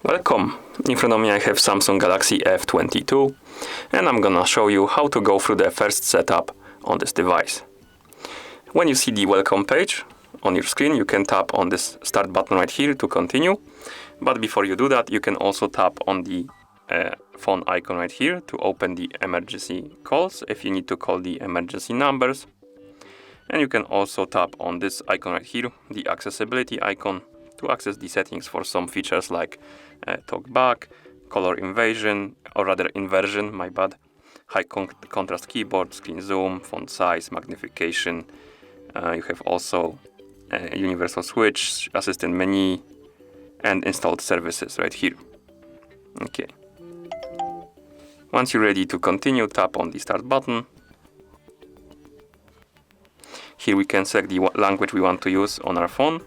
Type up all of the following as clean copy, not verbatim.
Welcome! In front of me I have Samsung Galaxy F22 and I'm gonna show you how to go through the first setup on this device. When you see the welcome page on your screen, you can tap on this start button right here to continue. But before you do that, you can also tap on the phone icon right here to open the emergency calls if you need to call the emergency numbers. And you can also tap on this icon right here, the accessibility icon, to access the settings for some features like talk back, color inversion, my bad, high contrast keyboard, screen zoom, font size, magnification. You have also universal switch, assistant menu, and installed services right here. Okay. Once you're ready to continue, tap on the start button. Here we can select the language we want to use on our phone.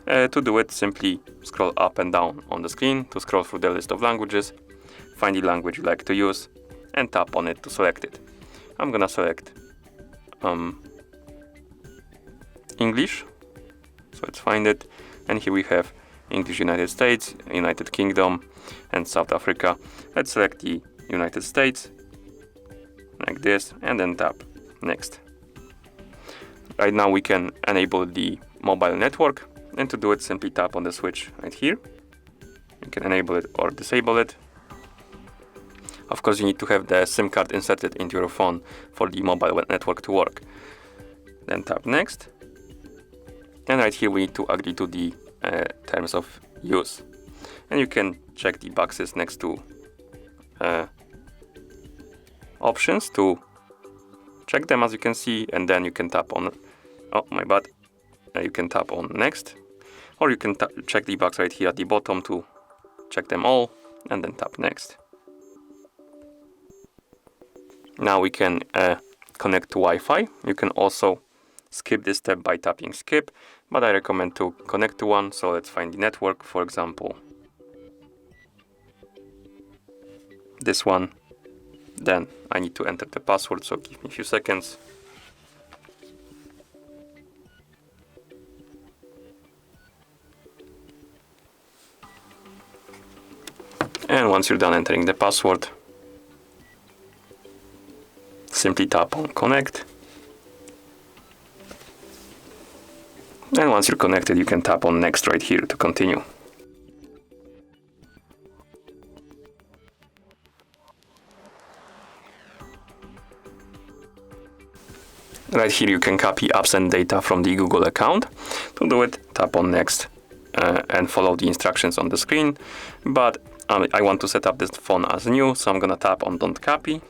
To do it, simply scroll up and down on the screen to scroll through the list of languages, find the language you like to use, and tap on it to select it. I'm gonna select English, so let's find it, and here we have English United States, United Kingdom, and South Africa. Let's select the United States, like this, and then tap Next. Right now we can enable the mobile network, and to do it, simply tap on the switch right here. You can enable it or disable it. Of course, you need to have the SIM card inserted into your phone for the mobile network to work. Then tap Next. And right here we need to agree to the terms of use. And you can check the boxes next to options to check them, as you can see, and then you can tap on, you can tap on Next, or you can check the box right here at the bottom to check them all, and then tap Next. Now we can connect to Wi-Fi. You can also skip this step by tapping Skip, but I recommend to connect to one, so let's find the network, for example, this one. Then I need to enter the password, so give me a few seconds. And once you're done entering the password, simply tap on Connect. And once you're connected, you can tap on Next right here to continue. Right here you can copy apps and data from the Google account. To do it, tap on Next and follow the instructions on the screen. But I want to set up this phone as new, so I'm gonna tap on Don't Copy.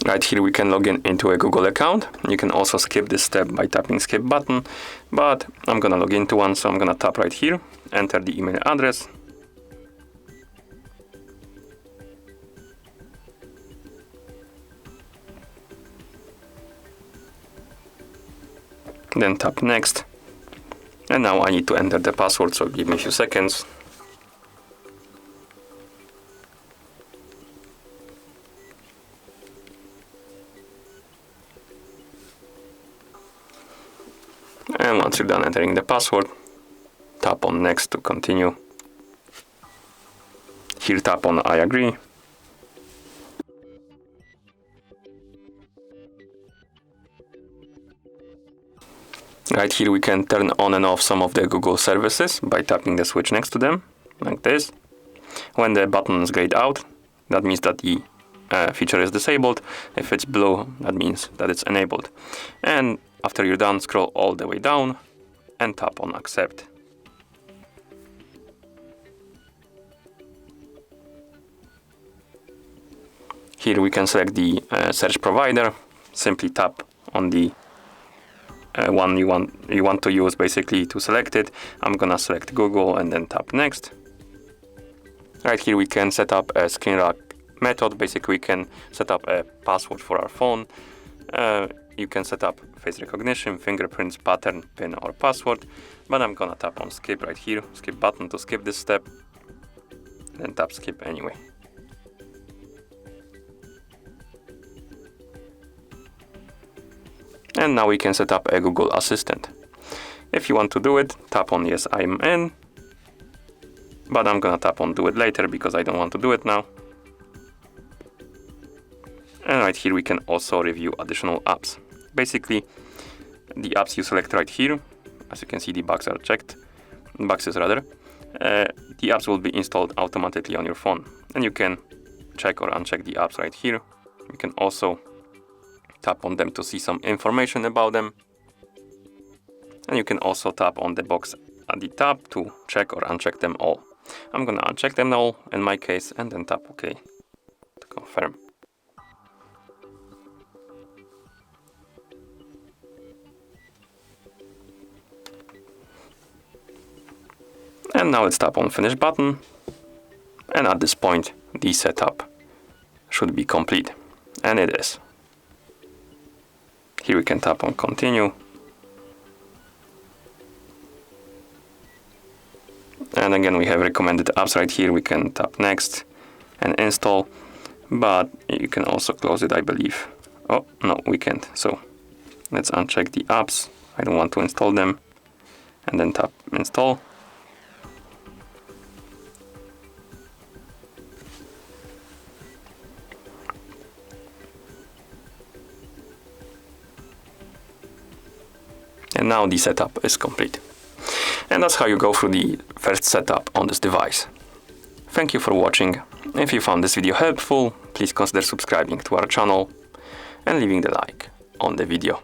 Right here we can log in into a Google account. You can also skip this step by tapping Skip button, but I'm gonna log into one, so I'm gonna tap right here, enter the email address. Then tap Next. And now I need to enter the password, so give me a few seconds. And once you're done entering the password, tap on Next to continue. Here tap on I agree. Right here we can turn on and off some of the Google services by tapping the switch next to them, like this. When the button is grayed out, that means that the feature is disabled. If it's blue, that means that it's enabled. And after you're done, scroll all the way down and tap on Accept. Here we can select the search provider. Simply tap on the one you want to use, basically, to select it. I'm gonna select Google and then tap Next. Right here we can set up a screen lock method. Basically we can set up a password for our phone. you can set up face recognition, fingerprints, pattern, PIN or password, but I'm gonna tap on skip right here, skip button to skip this step, then tap skip anyway. And now we can set up a Google Assistant. If you want to do it, tap on yes, I'm in, but I'm gonna tap on do it later because I don't want to do it now. And right here we can also review additional apps. Basically, the apps you select right here, as you can see the boxes are checked, boxes rather, the apps will be installed automatically on your phone. And you can check or uncheck the apps right here. You can also tap on them to see some information about them. And you can also tap on the box at the top to check or uncheck them all. I'm gonna uncheck them all in my case and then tap OK to confirm. And now let's tap on finish button. And at this point, the setup should be complete. And it is. Here we can tap on continue. And again, we have recommended apps right here. We can tap next and install, but you can also close it, I believe. Oh, no, we can't. So let's uncheck the apps. I don't want to install them. And then tap install. And now the setup is complete. And that's how you go through the first setup on this device. Thank you for watching. If you found this video helpful, please consider subscribing to our channel and leaving the like on the video.